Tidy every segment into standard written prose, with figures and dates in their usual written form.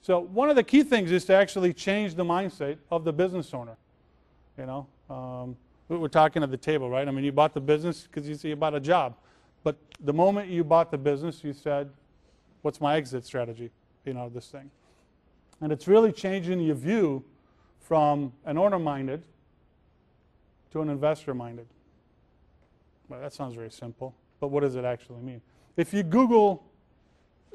So one of the key things is to actually change the mindset of the business owner. You know, we're talking at the table, right? I mean, you bought the business because you bought a job. But the moment you bought the business, you said, what's my exit strategy, you know, this thing. And it's really changing your view from an owner-minded to an investor-minded. Well, that sounds very simple, but what does it actually mean? If you Google,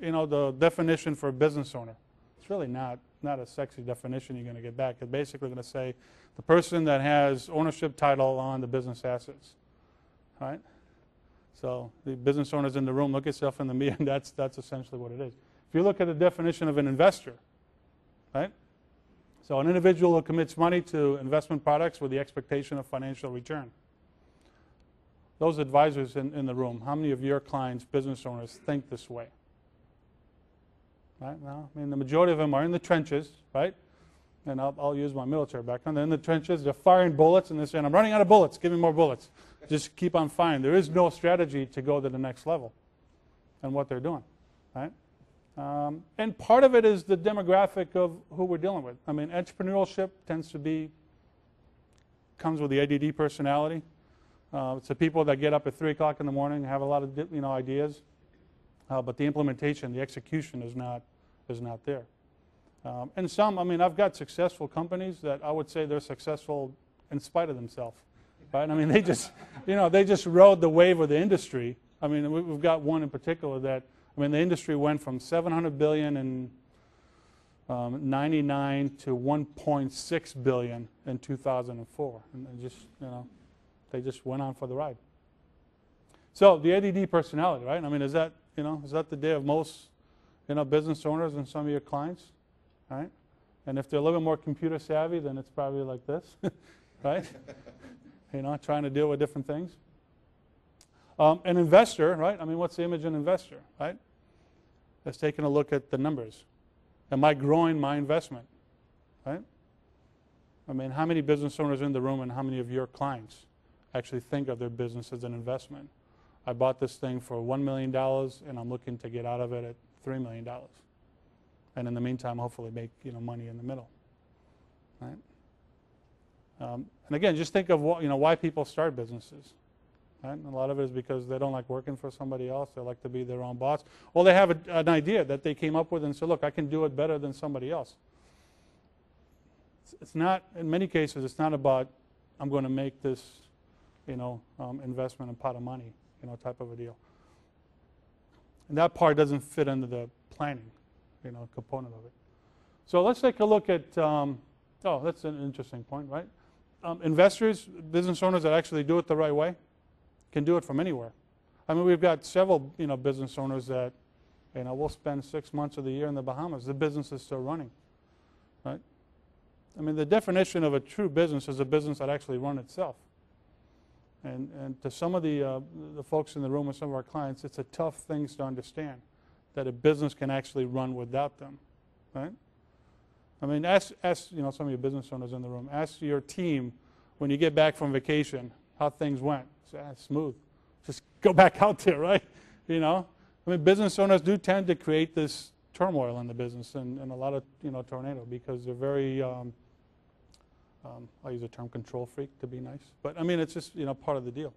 you know, the definition for a business owner, it's really not a sexy definition you're going to get back. It's basically going to say the person that has ownership title on the business assets, right? So the business owners in the room, look yourself in the mirror, and that's essentially what it is. If you look at the definition of an investor, right? So an individual who commits money to investment products with the expectation of financial return. Those advisors in the room, how many of your clients, business owners, think this way? Right? Well, I mean, the majority of them are in the trenches, right? And I'll use my military background. They're in the trenches, they're firing bullets, and they're saying, I'm running out of bullets, give me more bullets. Just keep on firing. There is no strategy to go to the next level and what they're doing, right? And part of it is the demographic of who we're dealing with. I mean, entrepreneurship tends to comes with the ADD personality. It's the people that get up at 3 o'clock in the morning and have a lot of ideas, but the implementation, the execution is not there. And some, I mean, I've got successful companies that I would say they're successful in spite of themselves, right? I mean, they just, they just rode the wave of the industry. I mean, we've got one in particular that, I mean, the industry went from $700 billion in '99 to $1.6 billion in 2004, and they just went on for the ride. So the ADD personality, right? I mean, is that the day of most business owners and some of your clients, right? And if they're a little bit more computer savvy, then it's probably like this, right? Trying to deal with different things. An investor, right? I mean, what's the image of an investor, right? That's taking a look at the numbers. Am I growing my investment, right? I mean, how many business owners in the room and how many of your clients actually think of their business as an investment? I bought this thing for $1 million and I'm looking to get out of it at $3 million. And in the meantime, hopefully make money in the middle, right? And again, just think of why people start businesses. Right? And a lot of it is because they don't like working for somebody else. They like to be their own boss. Or they have an idea that they came up with and said, look, I can do it better than somebody else. It's not, in many cases, it's not about I'm going to make this investment and pot of money type of a deal. And that part doesn't fit into the planning component of it. So let's take a look at, that's an interesting point, right? Investors, business owners that actually do it the right way, can do it from anywhere. I mean, we've got several business owners that we'll spend 6 months of the year in the Bahamas. The business is still running, right? I mean, the definition of a true business is a business that actually runs itself. And to some of the folks in the room and some of our clients, it's a tough thing to understand that a business can actually run without them, right? I mean, ask some of your business owners in the room. Ask your team when you get back from vacation how things went. Say, smooth. Just go back out there, right? I mean, business owners do tend to create this turmoil in the business and a lot of tornado because they're very I'll use the term control freak to be nice, but I mean it's just part of the deal.